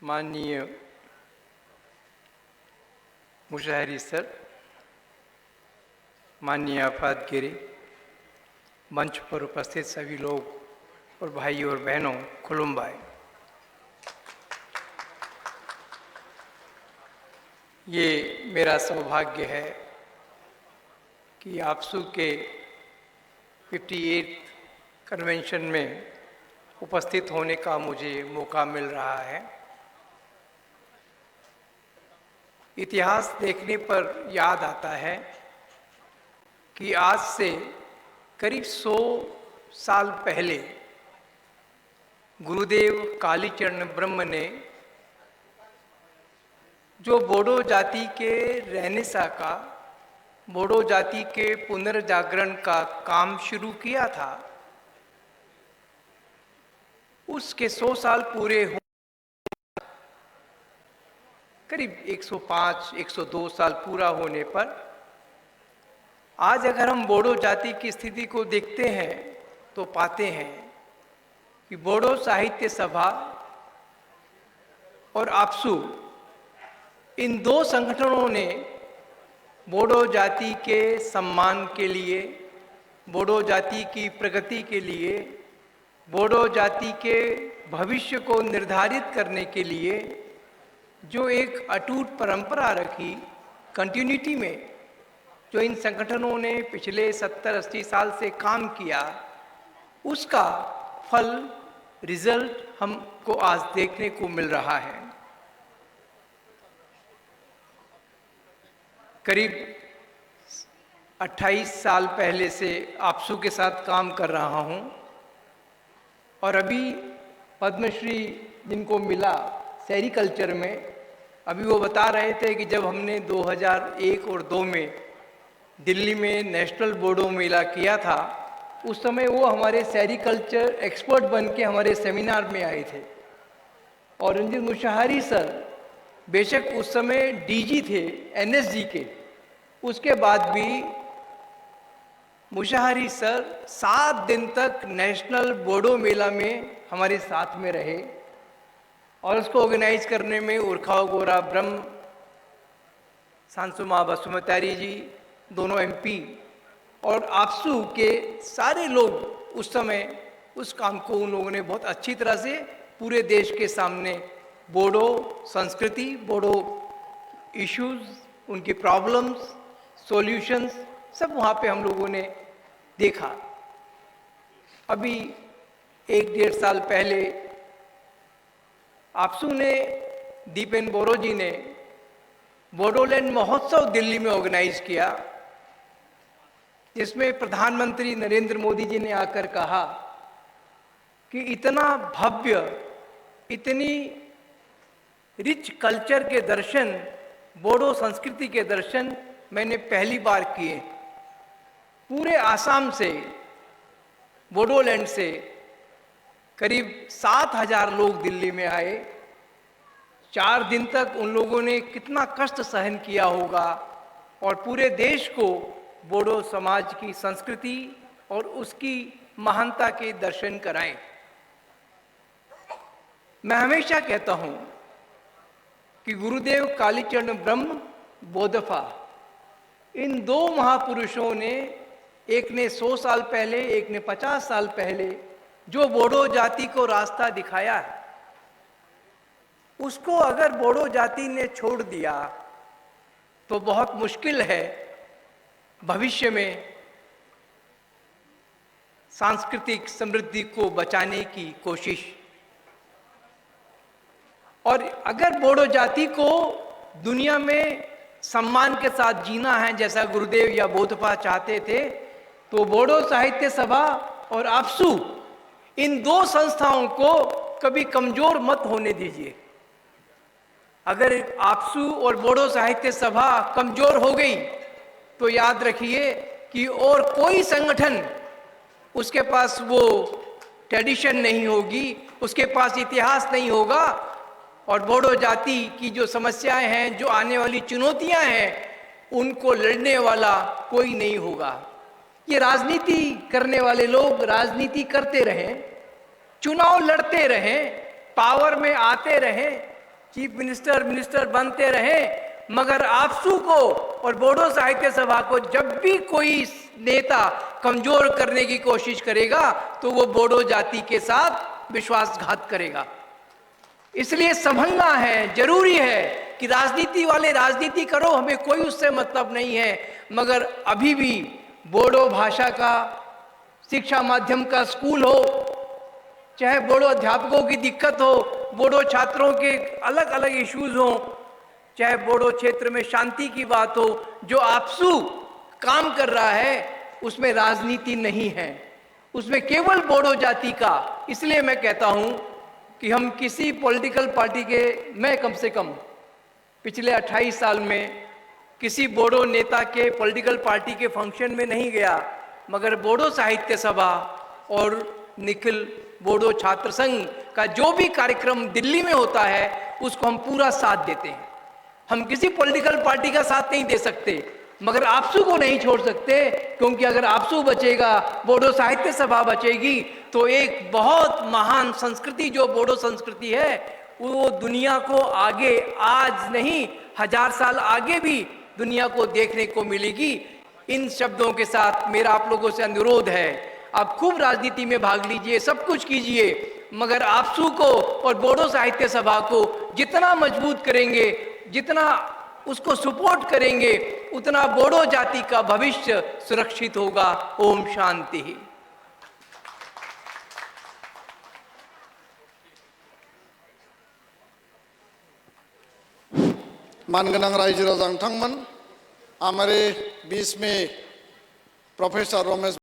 माननीय मुशाहरी सर, माननीय आफात गिरी, मंच पर उपस्थित सभी लोग और भाई और बहनों, खुलुमबाई। ये मेरा सौभाग्य है कि आपसू के 58th कन्वेंशन में उपस्थित होने का मुझे मौका मिल रहा है। इतिहास देखने पर याद आता है कि आज से करीब 100 साल पहले गुरुदेव कालीचरण ब्रह्म ने जो बोडो जाति के रेनेसां का, बोडो जाति के पुनर्जागरण का काम शुरू किया था, उसके 100 साल पूरे हो, करीब 105-102 साल पूरा होने पर आज अगर हम बोडो जाति की स्थिति को देखते हैं तो पाते हैं कि बोडो साहित्य सभा और आपसू, इन दो संगठनों ने बोडो जाति के सम्मान के लिए, बोडो जाति की प्रगति के लिए, बोडो जाति के भविष्य को निर्धारित करने के लिए जो एक अटूट परंपरा रखी, कंटिन्यूटी में जो इन संगठनों ने पिछले 70-80 साल से काम किया, उसका फल, रिजल्ट हमको आज देखने को मिल रहा है। करीब 28 साल पहले से आपसू के साथ काम कर रहा हूँ और अभी पद्मश्री जिनको मिला सेरिकल्चर में, अभी वो बता रहे थे कि जब हमने 2001 और 2 में दिल्ली में नेशनल बोडो मेला किया था, उस समय वो हमारे सेरिकल्चर एक्सपर्ट बन के हमारे सेमिनार में आए थे। और रंजीत मुशाहरी सर बेशक उस समय डीजी थे एनएसजी के, उसके बाद भी मुशाहरी सर 7 दिन तक नेशनल बोडो मेला में हमारे साथ में रहे और उसको ऑर्गेनाइज करने में उर्खाव गोरा ब्रह्म, सांसुमा बसुमतारी जी, दोनों एमपी और आपसू के सारे लोग उस समय उस काम को उन लोगों ने बहुत अच्छी तरह से पूरे देश के सामने बोडो संस्कृति, बोडो इश्यूज, उनकी प्रॉब्लम्स, सॉल्यूशंस सब वहाँ पे हम लोगों ने देखा। अभी 1-1.5 साल पहले आपसू ने, दीपेन बोरो जी ने बोडोलैंड महोत्सव दिल्ली में ऑर्गेनाइज किया, जिसमें प्रधानमंत्री नरेंद्र मोदी जी ने आकर कहा कि इतना भव्य, इतनी रिच कल्चर के दर्शन, बोडो संस्कृति के दर्शन मैंने पहली बार किए। पूरे आसाम से, बोडोलैंड से करीब 7,000 लोग दिल्ली में आए। 4 दिन तक उन लोगों ने कितना कष्ट सहन किया होगा और पूरे देश को बोडो समाज की संस्कृति और उसकी महानता के दर्शन कराएं। मैं हमेशा कहता हूं कि गुरुदेव कालीचरण ब्रह्म, बोधफा, इन 2 महापुरुषों ने, एक ने 100 साल पहले, एक ने 50 साल पहले जो बोडो जाति को रास्ता दिखाया है, उसको अगर बोडो जाति ने छोड़ दिया तो बहुत मुश्किल है भविष्य में सांस्कृतिक समृद्धि को बचाने की कोशिश। और अगर बोडो जाति को दुनिया में सम्मान के साथ जीना है जैसा गुरुदेव या बोधपा चाहते थे, तो बोडो साहित्य सभा और आपसू, इन 2 संस्थाओं को कभी कमजोर मत होने दीजिए। अगर आपसू और बोडो साहित्य सभा कमजोर हो गई तो याद रखिए कि और कोई संगठन, उसके पास वो ट्रेडिशन नहीं होगी, उसके पास इतिहास नहीं होगा और बोडो जाति की जो समस्याएं हैं, जो आने वाली चुनौतियां हैं, उनको लड़ने वाला कोई नहीं होगा। ये राजनीति करने वाले लोग राजनीति करते रहें, चुनाव लड़ते रहें, पावर में आते रहें, चीफ मिनिस्टर मिनिस्टर बनते रहे, मगर आपसू को और बोडो साहित्य सभा को जब भी कोई नेता कमजोर करने की कोशिश करेगा तो वो बोडो जाति के साथ विश्वासघात करेगा। इसलिए संभलना है, जरूरी है कि राजनीति वाले राजनीति करो, हमें कोई उससे मतलब नहीं है, मगर अभी भी बोडो भाषा का शिक्षा माध्यम का स्कूल हो, चाहे बोडो अध्यापकों की दिक्कत हो, बोडो छात्रों के अलग अलग इश्यूज हो, चाहे बोडो क्षेत्र में शांति की बात हो, जो आपसू काम कर रहा है उसमें राजनीति नहीं है, उसमें केवल बोडो जाति का। इसलिए मैं कहता हूं कि हम किसी पॉलिटिकल पार्टी के, मैं कम से कम पिछले 28 साल में किसी बोडो नेता के पॉलिटिकल पार्टी के फंक्शन में नहीं गया, मगर बोडो साहित्य सभा और निखिल बोडो छात्र संघ का जो भी कार्यक्रम दिल्ली में होता है उसको हम पूरा साथ देते हैं। हम किसी पॉलिटिकल पार्टी का साथ नहीं दे सकते, मगर आपसू को नहीं छोड़ सकते, क्योंकि अगर आपसू बचेगा, बोडो साहित्य सभा बचेगी, तो एक बहुत महान संस्कृति जो बोडो संस्कृति है वो दुनिया को आगे, आज नहीं 1000 साल आगे भी दुनिया को देखने को मिलेगी। इन शब्दों के साथ मेरा आप लोगों से अनुरोध है, आप खूब राजनीति में भाग लीजिए, सब कुछ कीजिए, मगर आपसू को और बोडो साहित्य सभा को जितना मजबूत करेंगे, जितना उसको सपोर्ट करेंगे, उतना बोडो जाति का भविष्य सुरक्षित होगा। ओम शांति। मानगोनां रायजो राजा नोंथांमोन, हमारे बीच में प्रोफेसर रमेश